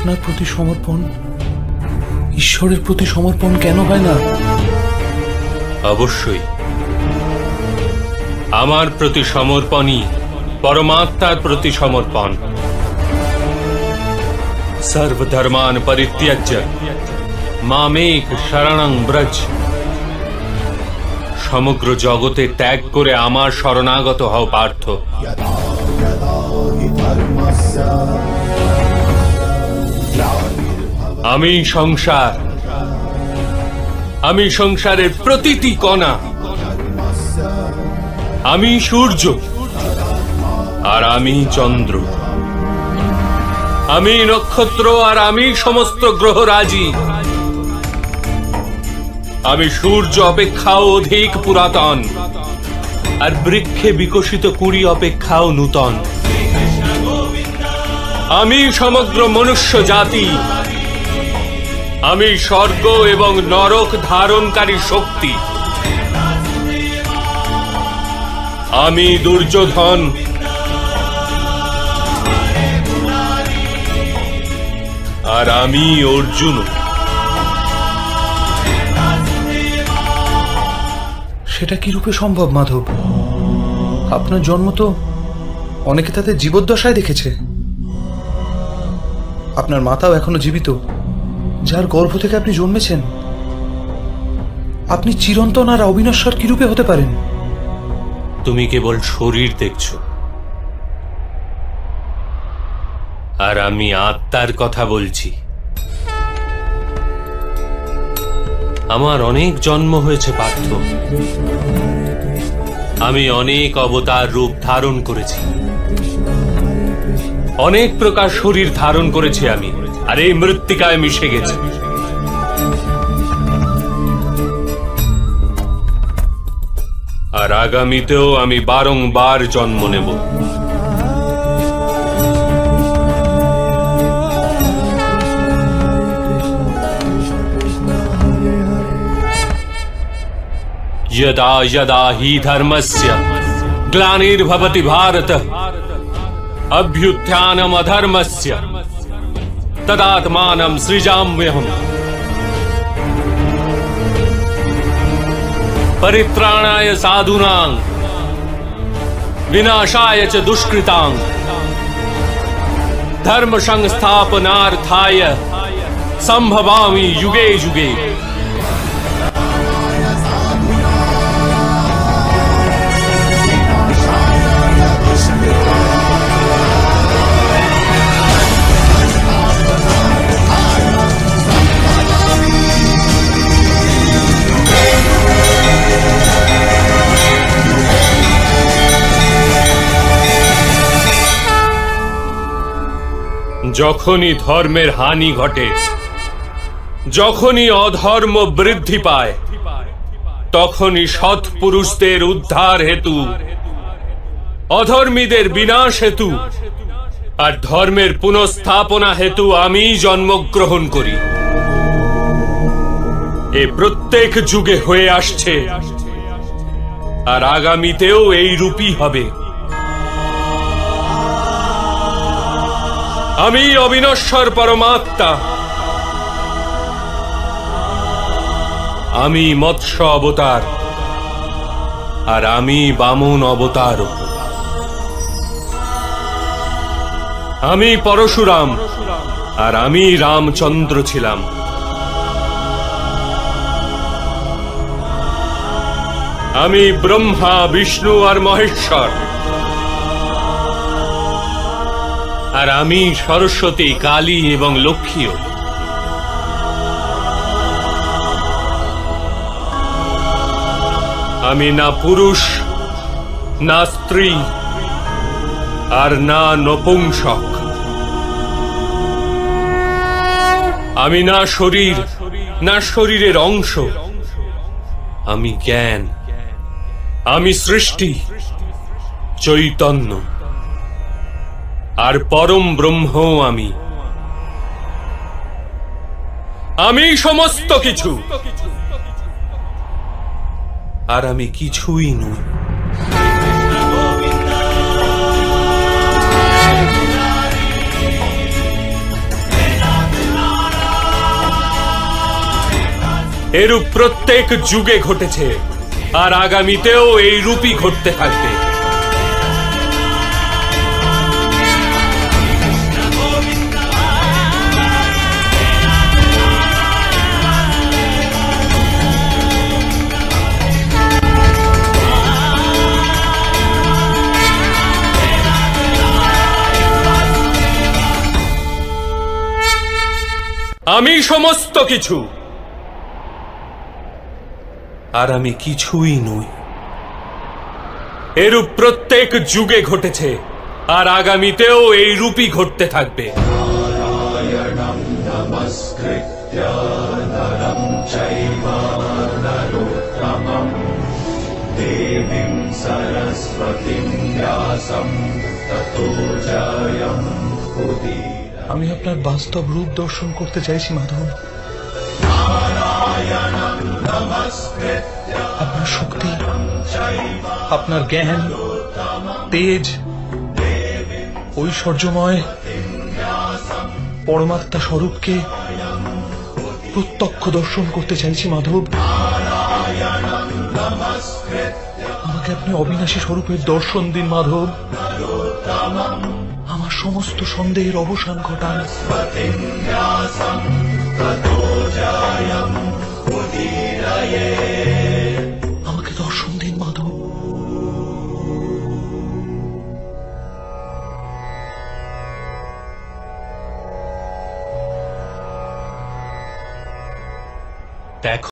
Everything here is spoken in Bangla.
আপনার প্রতি সমর্পণ ঈশ্বরের প্রতি সমর্পণ কেন হয় না? অবশ্যই আমার প্রতি সমর্পণই পরমাত্মার প্রতি সমর্পণ। সর্বধর্মান পরিত্যাজ্য মামেক শরণং ব্রজ। সমগ্র জগতে ত্যাগ করে আমার শরণাগত হও পার্থ। আমি সংসার, আমি সংসারের প্রতিটি কণা। আমি সূর্য আর আমি চন্দ্র। আমি নক্ষত্র আর আমি সমস্ত গ্রহরাজি। আমি সূর্য অপেক্ষাও অধিক পুরাতন আর বৃক্ষে বিকশিত কুড়ি অপেক্ষাও নূতন। আমি সমগ্র মনুষ্য জাতি। আমি স্বর্গ এবং নরক ধারণকারী শক্তি। আমি দুর্যোধন, আর আমি অর্জুন। সেটা কি রূপে সম্ভব মাধব? আপনার জন্ম তো অনেকে তাদের জীবদ্দশায় দেখেছে। আপনার মাতাও এখনো জীবিত, যার গর্ভ থেকে আপনি জন্মেছেন। আপনি চিরন্তন আর অবিনশ্বর কি রূপে হতে পারেন? তুমি কেবল শরীর দেখছো, আর আমি আত্মার কথা বলছি। আমার অনেক জন্ম হয়েছে পার্থ। আমি অনেক অবতার রূপ ধারণ করেছি, অনেক প্রকার শরীর ধারণ করেছি আমি, আর এই মৃত্তিকায় মিশে গেছে। আর আগামীতেও আমি বারংবার জন্ম নেব। यदा यदा हि धर्मस्य ग्लानिर्भवति भारत अभ्युत्थानम् अधर्मस्य तदात्मानं सृजाम्यहम् परित्राणाय साधूनां विनाशाय च दुष्कृतां धर्म संस्थापनार्थाय संभवामि युगे युगे। যখনই ধর্মের হানি ঘটে, যখনই অধর্ম বৃদ্ধি পায়, তখনই সৎ পুরুষদের উদ্ধার হেতু, অধর্মীদের বিনাশ হেতু আর ধর্মের পুনঃস্থাপনা হেতু আমি জন্মগ্রহণ করি। এ প্রত্যেক যুগে হয়ে আসছে, আর আগামীতেও এই রূপই হবে। আমি অবিনশ্বর পরমাত্মা। আমি মৎস্য অবতার, আর আমি বামন অবতার। আমি পরশুরাম, আর আমি রামচন্দ্র ছিলাম। আমি ব্রহ্মা, বিষ্ণু আর মহেশ্বর, আর আমি সরস্বতী, কালী এবং লক্ষ্মীও। আমি না পুরুষ, না স্ত্রী, আর না নপুংসক। আমি না শরীর, না শরীরের অংশ। আমি জ্ঞান, আমি সৃষ্টি, চৈতন্য, আর পরম ব্রহ্ম। আমি সমস্ত কিছু, আর আমি কিছুই নই। এরূপ প্রত্যেক যুগে ঘটেছে, আর আগামীতেও এই রূপই ঘটতে থাকবে। আমি সমস্ত কিছু, আর আমি কিছুই নই। এরূপ প্রত্যেক যুগে ঘটেছে, আর আগামীতেও এই রূপই ঘটতে থাকবে। আমি আপনার বাস্তব রূপ দর্শন করতে চাইছি মাধব। আপনার শক্তি, আপনার জ্ঞান, তেজ, ঐশ্বর্যময় পরমাত্মা স্বরূপকে প্রত্যক্ষ দর্শন করতে চাইছি মাধব। আমাকে আপনি অবিনাশী স্বরূপের দর্শন দিন মাধব। আমার সমস্ত সন্দেহের অবসান ঘটান। Tatoja